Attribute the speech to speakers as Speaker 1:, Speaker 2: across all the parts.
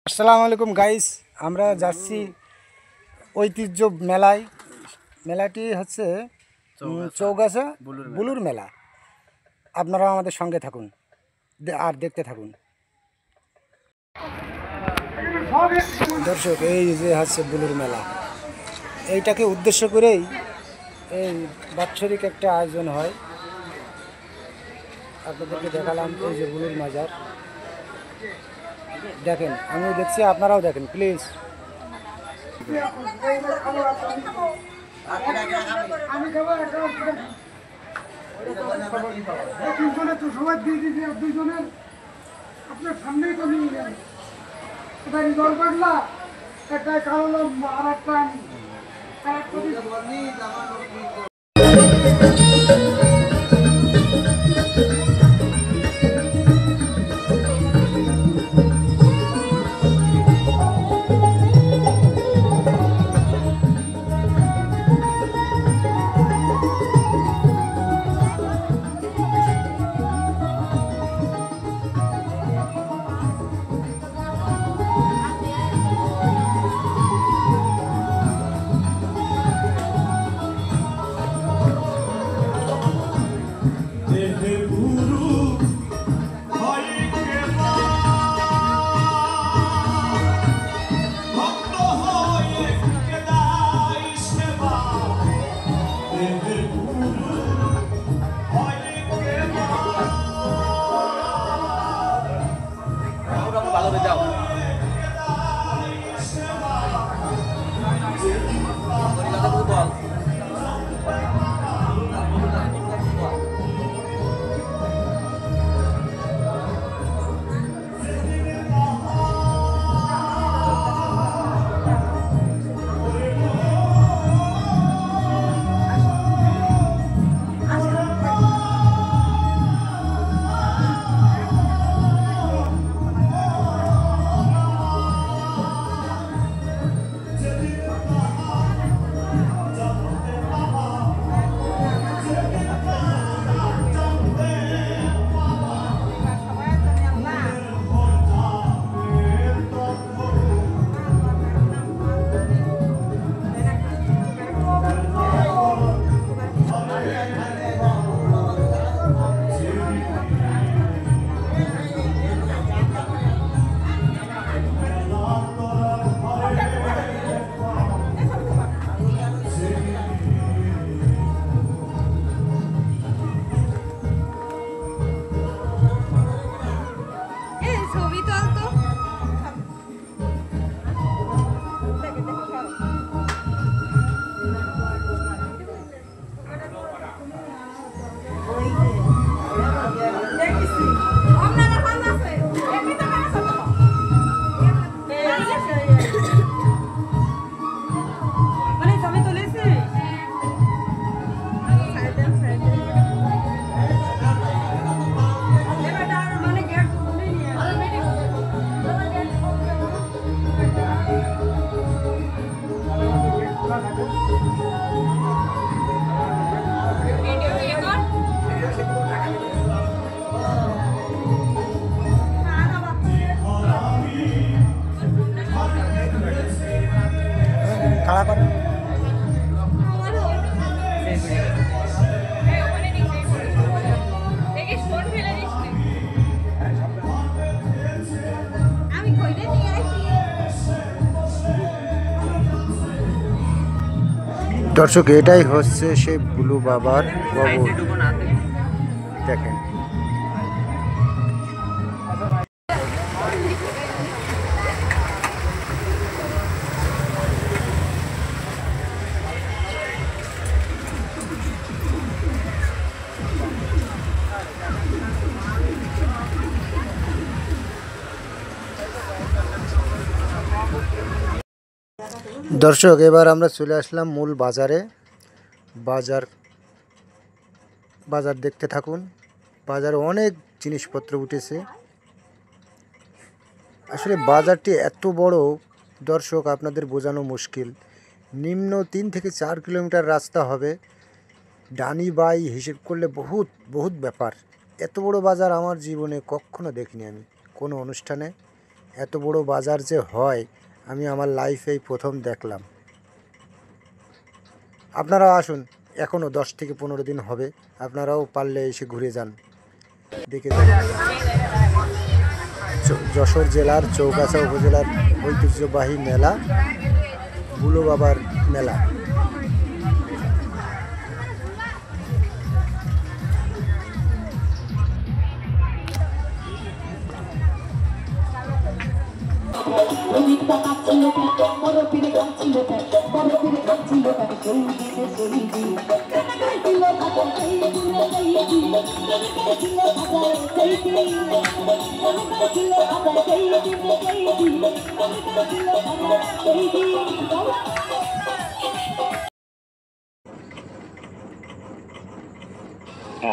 Speaker 1: আসসালামু আলাইকুম গাইস, আমরা যাচ্ছি ঐতিহ্য মেলায়। মেলাটি হচ্ছে চৌগাছা বুলুর মেলা। আপনারা আমাদের সঙ্গে থাকুন আর দেখতে থাকুন। দর্শক, এই যে হচ্ছে বুলুর মেলা, এইটাকে উদ্দেশ্য করেই এই বাৎসরিক একটা আয়োজন হয়। আপনাদেরকে দেখালাম এই যে বুলুর মাজার, দেখেন, আমিও দেখছি, আপনারাও দেখেন প্লিজ।
Speaker 2: আপনার সামনেই তো নিয়ে গেলেন, ওটা জল পাগলা একটা কালো আর একটা
Speaker 1: খাড়া করেন। দর্শক, এটাই হচ্ছে সেই বুলু বাবার কবর, দেখেন। দর্শক, এবার আমরা চলে আসলাম মূল বাজারে। বাজার বাজার দেখতে থাকুন। বাজারে অনেক জিনিসপত্র উঠেছে। আসলে বাজারটি এত বড়, দর্শক, আপনাদের বোঝানো মুশকিল। নিম্ন 3 থেকে 4 কিলোমিটার রাস্তা হবে। ডানি বাই হিসেব করলে বহুত বহুত ব্যাপার। এত বড় বাজার আমার জীবনে কখনো দেখিনি আমি কোনো অনুষ্ঠানে। এত বড় বাজার যে হয় আমি আমার লাইফেই প্রথম দেখলাম। আপনারাও আসুন, এখনও 10 থেকে 15 দিন হবে, আপনারাও পারলে এসে ঘুরে যান, দেখে যান। যশোর জেলার চৌগাছা উপজেলার ঐতিহ্যবাহী মেলা বুলু বাবার মেলা।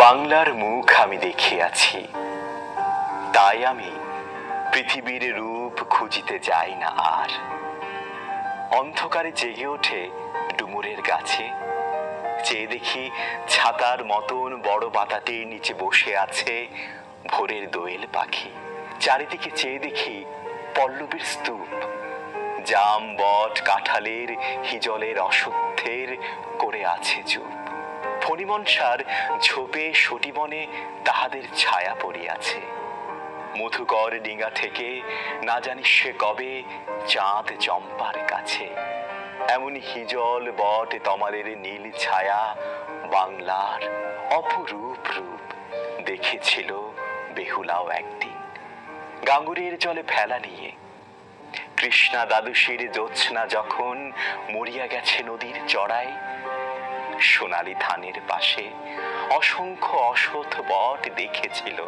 Speaker 3: বাংলার মুখ আমি দেখিয়াছি, তাই আমি পৃথিবীর রূপ খুঁজিতে যাই না আর। অন্ধকারে জেগে ওঠে ডুমুরের গাছে, চেয়ে দেখি ছাতার মতন বড় পাতাটির নিচে বসে আছে ভোরের দোয়েল পাখি। চারিদিকে চেয়ে দেখি পল্লবীর স্তূপ, জাম বট কাঁঠালের হিজলের অসত্যের করে আছে চুপ। ফণিমনসার ঝোপে সটিবনে তাহাদের ছায়া পড়িয়াছে। মধুকর ডিঙা থেকে না জানি সে কবে চাঁদ চম্পার কাছে। এমনি হিজল বট তমালের নীল ছায়া বাংলার অপরূপ রূপ দেখেছিল বেহুলাও একদিন। গাঙ্গুরের জলে ভেলা নিয়ে কৃষ্ণা দ্বাদশীর জ্যোৎস্না যখন মরিয়া গেছে নদীর চড়ায়, সোনালী ধানের পাশে অসংখ্য অসৎ বট দেখেছিল।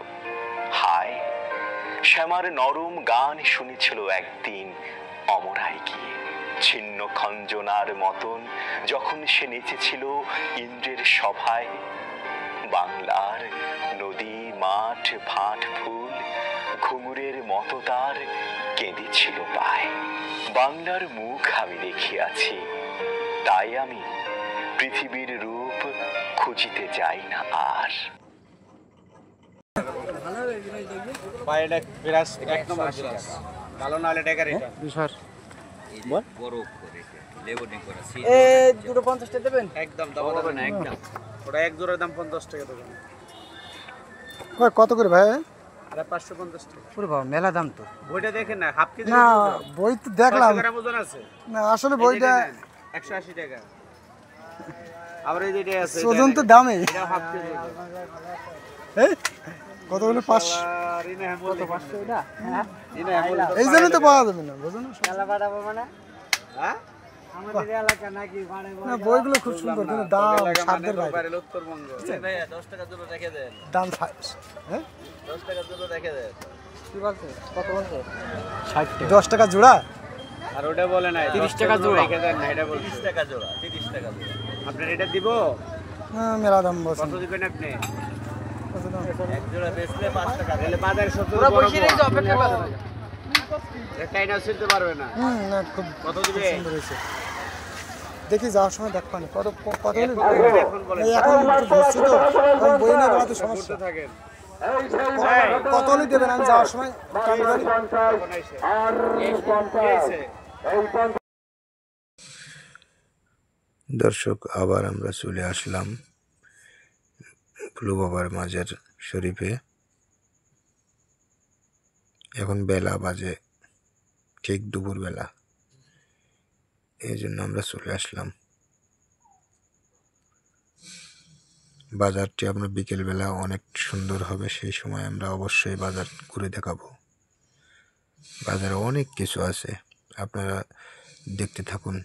Speaker 3: হায়, শ্যামার নরম গান শুনেছিল একদিন অমরায় গিয়ে। ছিন্ন খঞ্জনার মতন যখন সে নেচেছিল ইন্দ্রের সভায়। বাংলার নদী মাঠ ভাট ফুল ঘুঙুরের মতো তার কেঁদেছিল পায়। বাংলার মুখ আমি দেখিয়াছি, তাই আমি পৃথিবীর রূপ খুঁজিতে যাই না আর।
Speaker 4: দুটো 50 দেবেন
Speaker 5: একদম দাম হবে না, একদম ওটা এক জোড়ার দাম 50 টাকা দেবেন।
Speaker 1: কত করে ভাই?
Speaker 5: আরে 550 টাকা।
Speaker 1: পুরো বাবা মেলা দাম তো।
Speaker 5: বইটা দেখেন না, হাফ কেজি
Speaker 1: না বই তো দেখলাম,
Speaker 5: 600 গ্রাম ওজন আছে
Speaker 1: না আসলে বইটা
Speaker 5: 180 টাকা। আবার এই যেটা আছে
Speaker 1: ওজন তো দামে,
Speaker 5: এটা হাফ কেজি।
Speaker 1: কত হলো? 500।
Speaker 5: আর ইনা কত 500 এটা? হ্যাঁ ইনা
Speaker 1: এই জন্য তো পাওয়া যাবে না, বুঝুন
Speaker 4: মেলা বাড়াবো মানে
Speaker 5: হ্যাঁ
Speaker 4: আমাদের এলাকা নাকি বাড়ে
Speaker 1: না। বইগুলো খুব সুন্দর, কিন্তু দাম সাধ্যের বাইরে।
Speaker 5: বাইরে উত্তরবঙ্গ। ভাইয়া 10 টাকা জোড়া রেখে দেন।
Speaker 1: দাম হ্যাঁ
Speaker 5: 10 টাকা জোড়া রেখে দেন।
Speaker 4: কি বলছে? কত বলছে?
Speaker 1: 10 টাকা জোড়া।
Speaker 5: আর ওটা বলে নাই
Speaker 4: 30 টাকা জোড়া
Speaker 5: রেখে দেন না, এটা বল 30 টাকা জোড়া। 30 টাকা জোড়া আপনার এটা দিব?
Speaker 1: মেলা দাম বলছেন।
Speaker 5: কত দিবেন আপনি?
Speaker 1: কত দাম?
Speaker 5: এক জোড়া বেচলে 5 টাকা। তাহলে বাজারে 70
Speaker 4: পুরো বসে রইছে অপেক্ষা করে।
Speaker 5: একটাই না ছিলতে পারবে না।
Speaker 1: না খুব
Speaker 5: কত দিবে?
Speaker 1: সুন্দর হয়েছে। দেখি যাওয়ার সময় দেখবা না কত কত হলো।
Speaker 5: এখন বলেন।
Speaker 1: এই এখন একটু ধরছি তো, কারণ বই না বেড়াতে সমস্যা।
Speaker 5: করতে থাকেন।
Speaker 1: কত হলে দেবেন? আমি যাওয়ার সময় কাটে বাড়ি।
Speaker 6: দর্শক, আবার আমরা চলে আসলাম বুলু বাবার মাজার শরীফে। এখন বেলা বাজে ঠিক দুপুর বেলা, এই জন্য আমরা চলে আসলাম। বাজারটি আপনার বিকেলবেলা অনেক সুন্দর হবে, সেই সময় আমরা অবশ্যই বাজার ঘুরে দেখাবো। বাজারে অনেক কিছু আছে, আপনারা দেখতে থাকুন।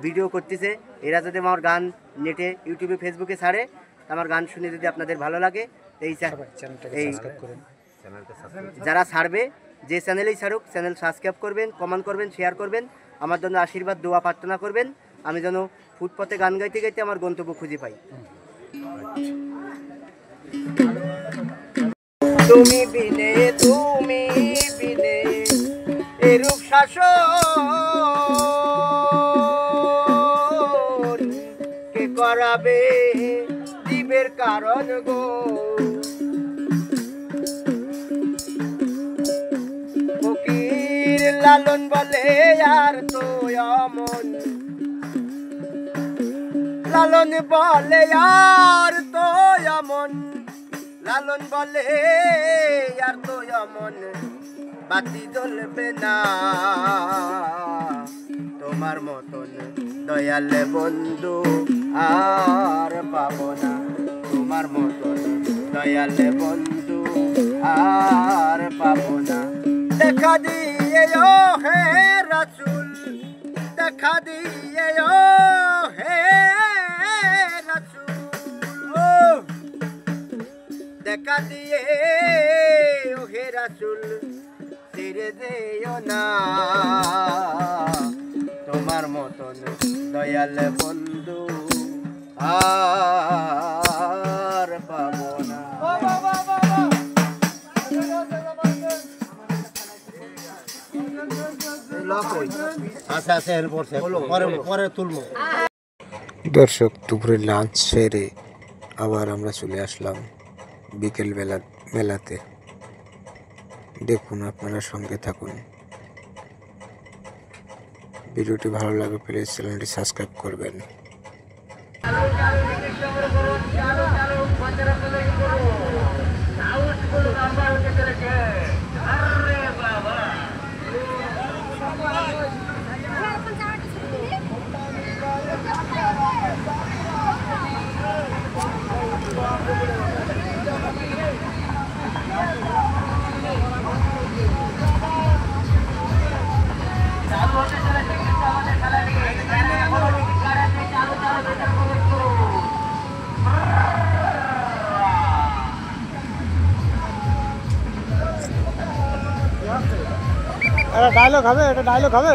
Speaker 4: ভিডিও করতেছে, এরা যদি আমার গান নেটে ইউটিউবে ফেসবুকে ছাড়ে, আমার গান শুনে যদি আপনাদের ভালো লাগে, এই যারা ছাড়বে, যে চ্যানেলেই ছাড়ুক, চ্যানেল সাবস্ক্রাইব করবেন, কমেন্ট করবেন, শেয়ার করবেন, আমার জন্য আশীর্বাদ দোয়া প্রার্থনা করবেন, আমি যেন ফুটপথে গান গাইতে গাইতে আমার গন্তব্য খুঁজে পাই। তুমি বিনে এরূপ শাসন কে করাবে জীবের কারণ গো। ফকির লালন বলে আর তো অমন, লালন বলে আর তো অমন, লালন বলে আর তো অমন, বাতি জ্বলবে না তোমার মতন দয়াল বন্ধু আর পাবো না, তোমার মতন দয়াল বন্ধু আর পাবো না। দেখা দিয়ে ও হে রাসূল, দেখা দিয়ে ও হে রাসূল, ও দেখা দিয়ে ও হে রাসূল, ছেড়ে দিও না তোমার মতন দয়াল বন্ধু আর পাবো না।
Speaker 6: দর্শক, দুপুরে লাঞ্চ সেরে আবার আমরা চলে আসলাম বিকেল মেলাতে। দেখুন, আপনারা সঙ্গে থাকুন। ভিডিওটি ভালো লাগে প্লিজ চ্যানেলটি সাবস্ক্রাইব করবেন।
Speaker 2: এটা ডায়লগ হবে, এটা ডায়লগ হবে।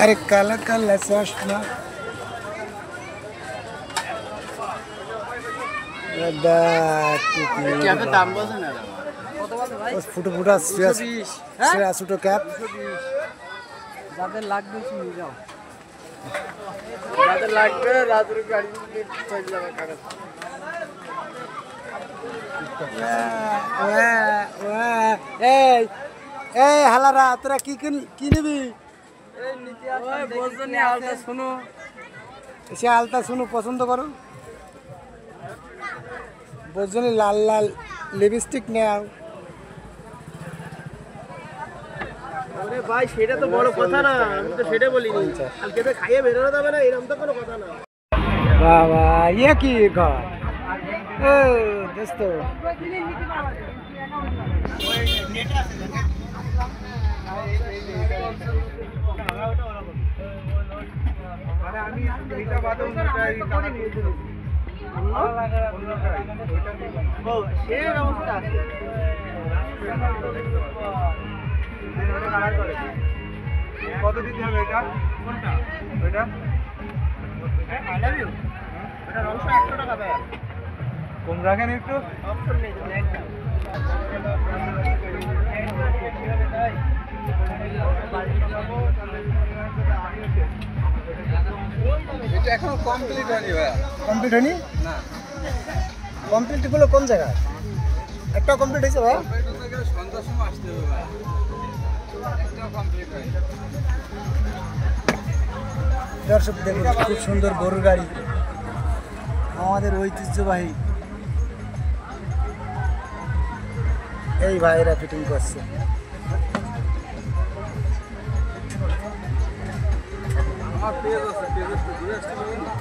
Speaker 1: अरे काला काला चश्मा ফুটো ফুটা ছোট ক্যাপ
Speaker 4: যাদের লাগবে নিয়ে যাও।
Speaker 5: লাগবে রাতের গাড়ি চলে যাবে কাগজ।
Speaker 1: এই এই হালারা তোরা কি নিবি?
Speaker 5: শোনো
Speaker 1: সে আলতা শুনো পছন্দ করো, বোঝনি লাল লাল লিপস্টিক নেও।
Speaker 5: আরে ভাই সেটা তো বড় কথা না, আমি তো সেটা বলিনি। কালকে তো খাইয়ে বেরোনো যাবে না, এরকম তো কোনো কথা না।
Speaker 1: বাবা ইয়ে কি ঘর ও দোস্ত,
Speaker 5: কত দিতে হবে এটা? কোনটা? ওইটা? I love you. এটা রংটা 100 টাকা দেয়। কম রাখেন একটু? অপশন নেই, তুমি একটা। এটা এখনো কমপ্লিট হয়নি ভাই।
Speaker 1: কমপ্লিট হয়নি না? কমপ্লিট গুলো কোন জায়গায়? একটা কমপ্লিট হয়েছে ভাই?
Speaker 5: সন্ধ্যার সময় আসতে হবে ভাই। একটা কমপ্লিট হয়নি।
Speaker 1: দর্শক দেখুন খুব সুন্দর গরুর গাড়ি, আমাদের ঐতিহ্যবাহী এই ভাইয়েরা ফিটিং করছে।
Speaker 5: আমার পেজ আছে, পেজে তো দিয়ে আসতে হবে না।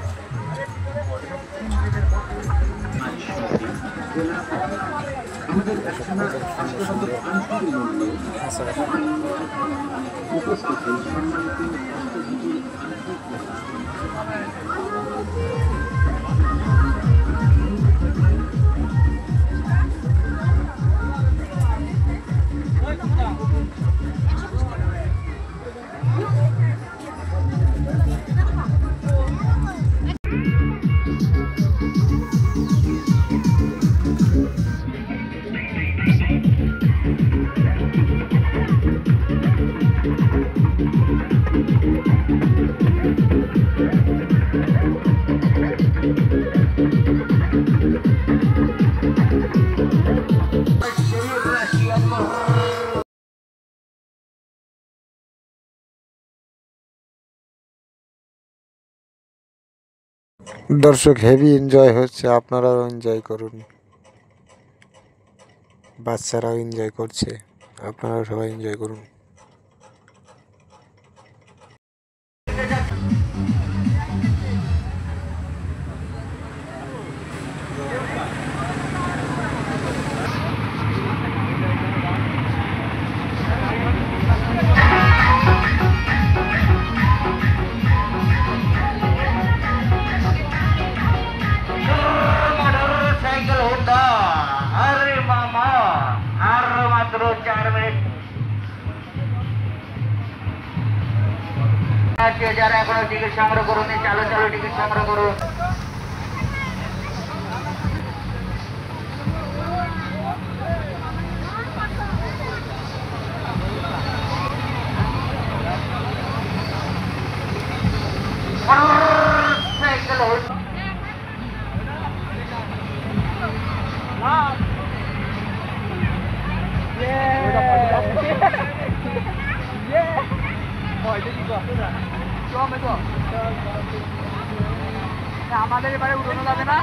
Speaker 6: দর্শক হেভি এনজয় হচ্ছে, আপনারাও এনজয় করুন, বাচ্চারাও এনজয় করছে, আপনারাও সবাই এনজয় করুন।
Speaker 7: যারা এখনো টিকিট সংগ্রহ করুন, চালু চালু টিকিট সংগ্রহ করুন। আমাদের এবারে উঠানো যাবে না।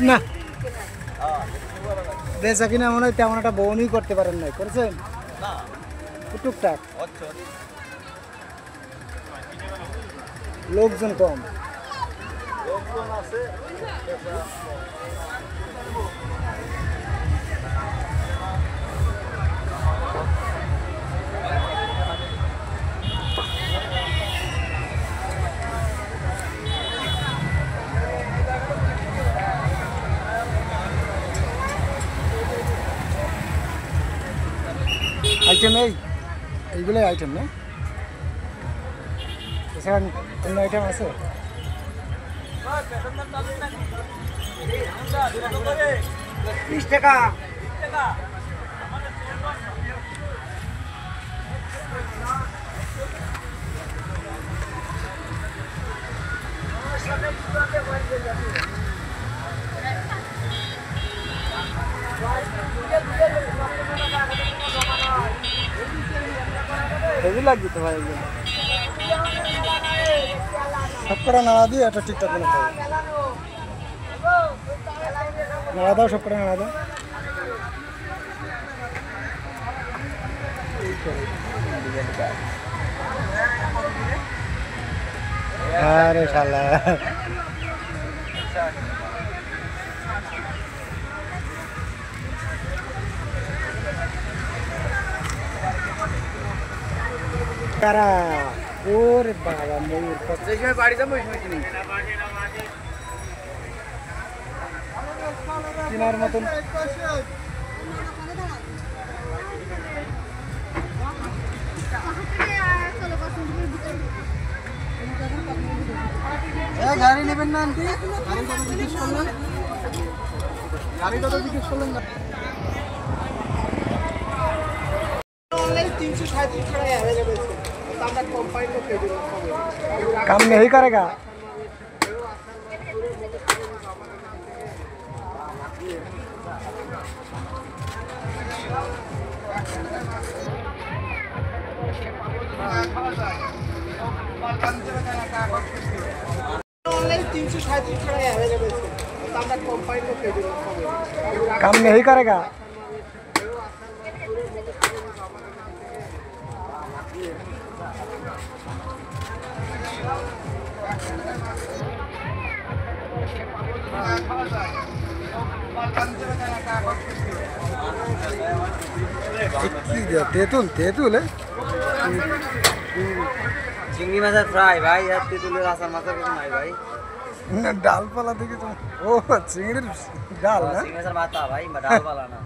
Speaker 1: না বেচা কিনা মনে হয় তেমন একটা বউনই করতে পারেন নাই, করেছেন? টুকটাক লোকজন কম। আইটেম এইগুলোই আইটেম না, এছাড়া অন্য আইটেম আছে? হেভি লাগবে তো ভাই, সবকটা নাড়া দিয়ে একটা ঠিকঠাক করে নাড়া দাও, সবকটা নাড়া দাও। আরে শালা কারা, ওরে বাবা ময়ূর বাড়ি যাবো কেনার মতন। গাড়ি নেবেন না আন্টি? গাড়ি কত জিজ্ঞেস করলেন? গাড়ি কত জিজ্ঞেস করলেন? 337 টাকা अवेलेबल है, আমরা কম্পাইল করতে দেব। काम नहीं करेगा। काम नहीं करेगा। তেঁতুল তেঁতুল
Speaker 4: চিংড়ি মাছের ফ্রাই ভাই, আর তেঁতুলের আচার মাছের কিছু নাই ভাই।
Speaker 1: ডালপালা থেকে তো ও চিংড়ির ডাল না,
Speaker 4: চিংড়ি মাছের মাথা ভাই, ডালপালা না।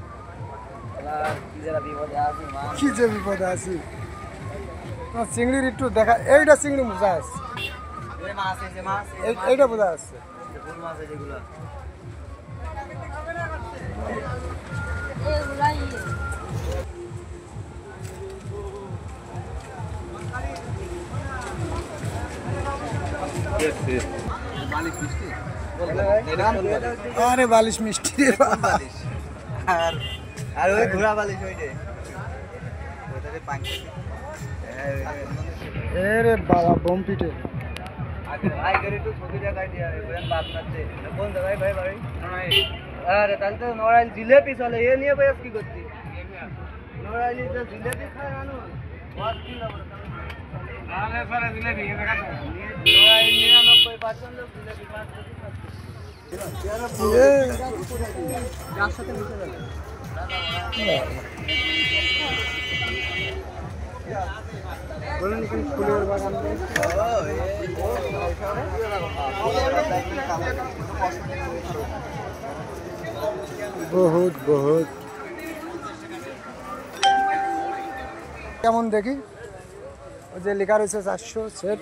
Speaker 4: কি যে বিপদে আছি মা,
Speaker 1: কি যে বিপদে আছি। চিংড়ির একটু দেখা, এইটা চিংড়ি বোঝা আছে,
Speaker 4: মাছ এই যে মাছ,
Speaker 1: এইটা বোঝা আছে।
Speaker 4: ফুল মাছ যেগুলো
Speaker 1: আরে বালিশ মিষ্টি রে বাবা।
Speaker 4: আর ওই ঘোড়া বালিশ ওইটে
Speaker 1: এরে বাবা বোম পিটে।
Speaker 4: আরে তাহলে তো নড়াইল জিলেপি চলে, এ নিয়ে বয়স কি করছি? নড়াইলি তো জিলেপি খায় মানুষ, নড়াইল 99% লোক জিলেপি খাচ্ছে।
Speaker 1: ফুলের বাগান বহুত বহুত কেমন দেখি, ওই যে লেখা রয়েছে 400 সেট।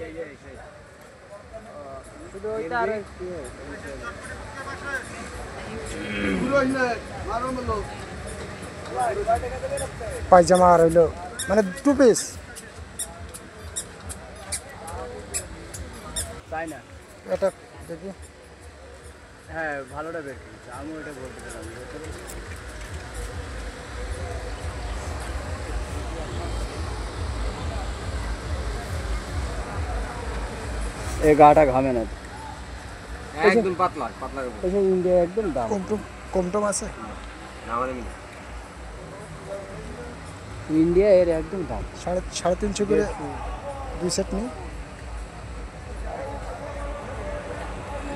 Speaker 1: পায়জামা আর হইলো মানে 2 পিস
Speaker 4: তাই না?
Speaker 1: এটা দেখি,
Speaker 4: হ্যাঁ ভালোটা বের করেছে, আমিও এটা বলতে পারলাম। এই গাটা ঘামে না।
Speaker 5: একদম পাতলা পাতলা
Speaker 1: ইন্ডিয়া একদম দাম কম টম আছে
Speaker 5: না মানে
Speaker 1: ইন্ডিয়া এর একদম দাম 350 করে 2 সেট নেই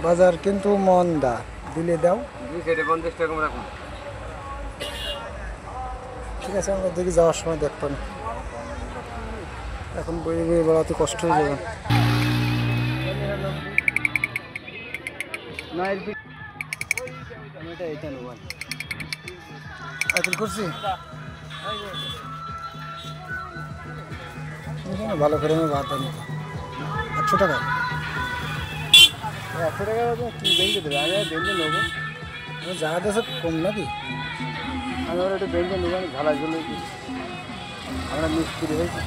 Speaker 1: বাজার কিন্তু মন্দা দিলে দাও
Speaker 5: 2 সেটে 50 টাকা কম রাখুন
Speaker 1: ঠিক আছে আমরা দেখি যাওয়ার সময় দেখবেন এখন বই বই বেড়াতে কষ্ট হয়ে যাবে না এটা নেব এখন করছি ভালো করে আমি ভাত আনি 100 টাকা 100 টাকা কি বেঞ্চে দেবে আগে বেঞ্চে নেবো যা দেশে কম নাকি আমি ওরা একটু বেঞ্চে নেবো ঝালাই জন্য আমরা মিস্ত্রি হয়েছি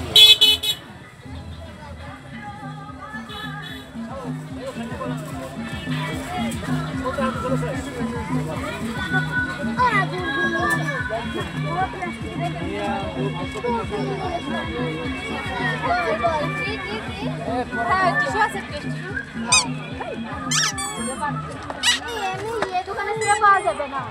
Speaker 8: দোকানে ফিরে পাওয়া যাবে না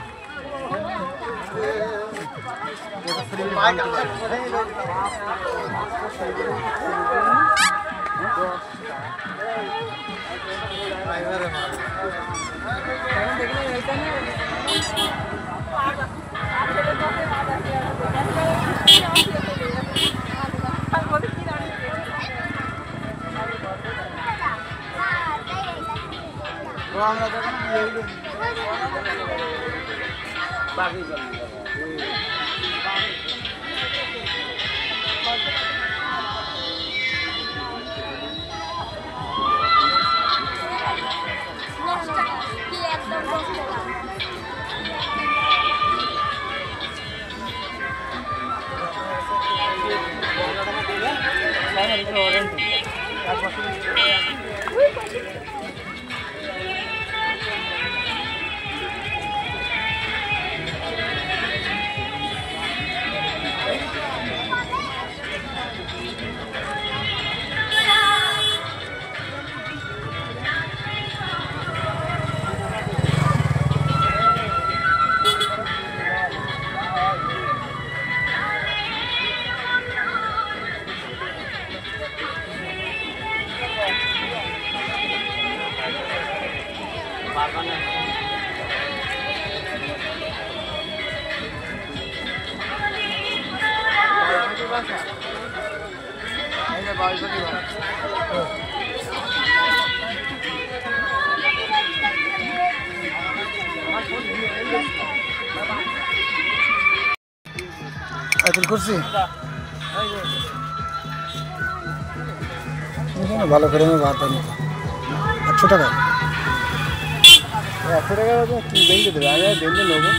Speaker 1: এখন করছি ভালো করে আমি ভাত আনি 100 টাকা 100 টাকা কি বেঞ্চে দেবে আগে বেঞ্চে নেবো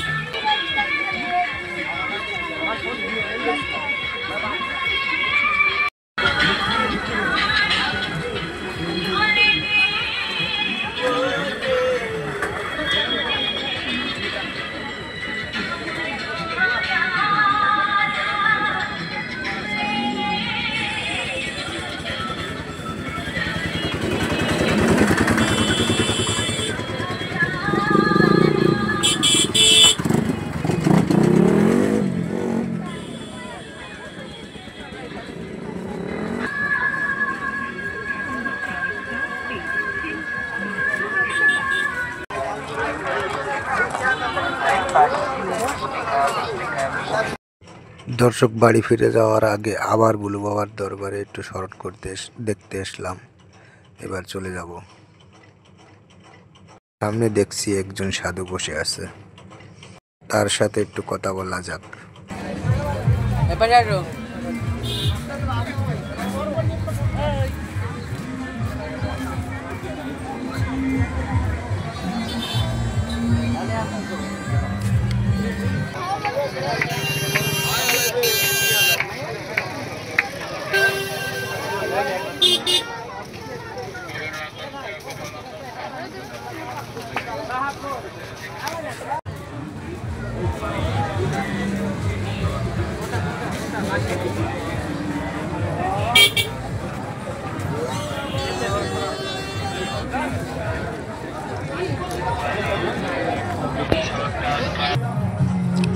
Speaker 6: দর্শক বাড়ি ফিরে যাওয়ার আগে আবার বুলু বাবার দরবারে একটু স্মরণ করতে দেখতে এসলাম এবার চলে যাব সামনে দেখছি একজন সাধু বসে আছে তার সাথে একটু কথা বলা যাক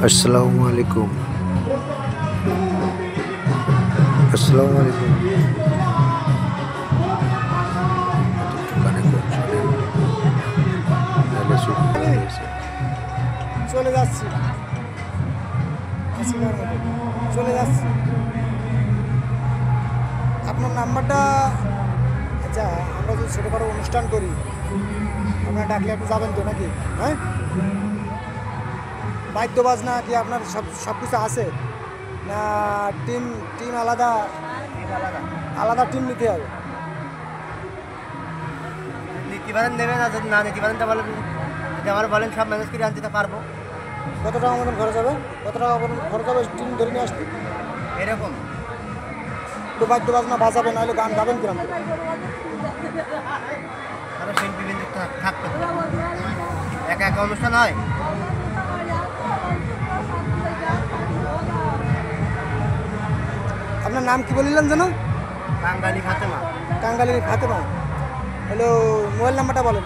Speaker 6: আসসালামু আলাইকুম। আসসালামু আলাইকুম। দোকানে কোন শোনেন? তাহলে শুরু হয়েছে।
Speaker 1: চলে যাচ্ছি আসিবার মতো চলে যাচ্ছি। আপনার নাম্বারটা, আচ্ছা আমরা যদি ছোটোখাটো অনুষ্ঠান করি আপনার ডাকলে একটু যাবেন তো নাকি? হ্যাঁ, বাদ্য বাজনা কি আপনার সব কিছু আছে না? টিম টিম আলাদা আলাদা টিম নিতে হবে?
Speaker 4: নিতে পারেন নেবেন, আর যদি না নিতে পারেন তা বলেন, যদি আমার বলেন সব ম্যানেজ করে আনতে পারবো।
Speaker 1: কত টাকা মতন খরচ হবে? কত টাকা মতন খরচ হবে টিম ধরে নিয়ে আসতে?
Speaker 4: এরকম
Speaker 1: একটু বাদ্য বাজনা বাজাবেন, নাহলে গান গাবেন কিরম করে?
Speaker 4: আরো শিল্পী বিন্দু থাকতে হবে। একা একা অনুষ্ঠান হয়।
Speaker 1: আপনার নাম কি বলিলেন যেন?
Speaker 4: বাঙালি ফাতেমা।
Speaker 1: টাঙ্গালির ফাতেমা। হ্যালো, মোবাইল নাম্বারটা বলেন।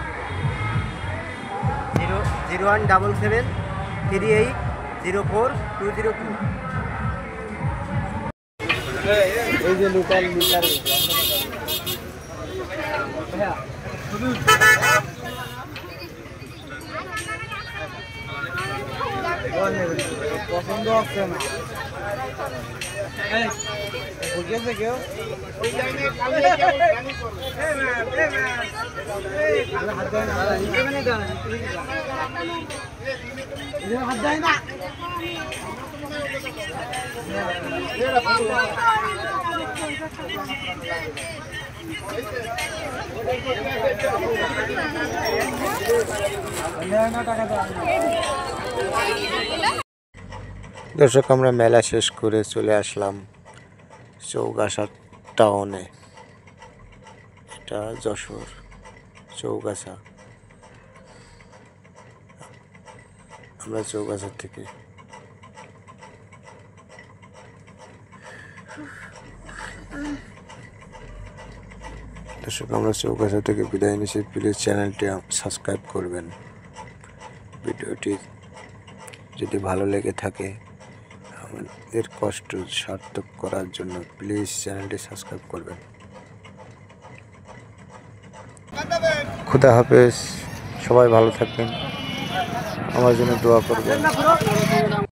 Speaker 4: 0173804 202।
Speaker 1: এই যে লোকাল লিটার পছন্দ হচ্ছে না, বুঝেছে কেউ? হাত দেয় না।
Speaker 6: দর্শক, আমরা মেলা শেষ করে চলে আসলাম চৌগাছা টাউনে। এটা যশোর চৌগাছা। আমরা চৌগাছা থেকে দর্শক, আমরা চৌগাছা থেকে বিদায় নিচ্ছি। প্লিজ চ্যানেলটি সাবস্ক্রাইব করবেন। ভিডিওটি যদি ভালো লেগে থাকে, আমাদের কষ্ট সার্থক করার জন্য প্লিজ চ্যানেলটি সাবস্ক্রাইব করবেন। খুদা হাফেজ। সবাই ভালো থাকবেন, আমার জন্য দোয়া করবেন।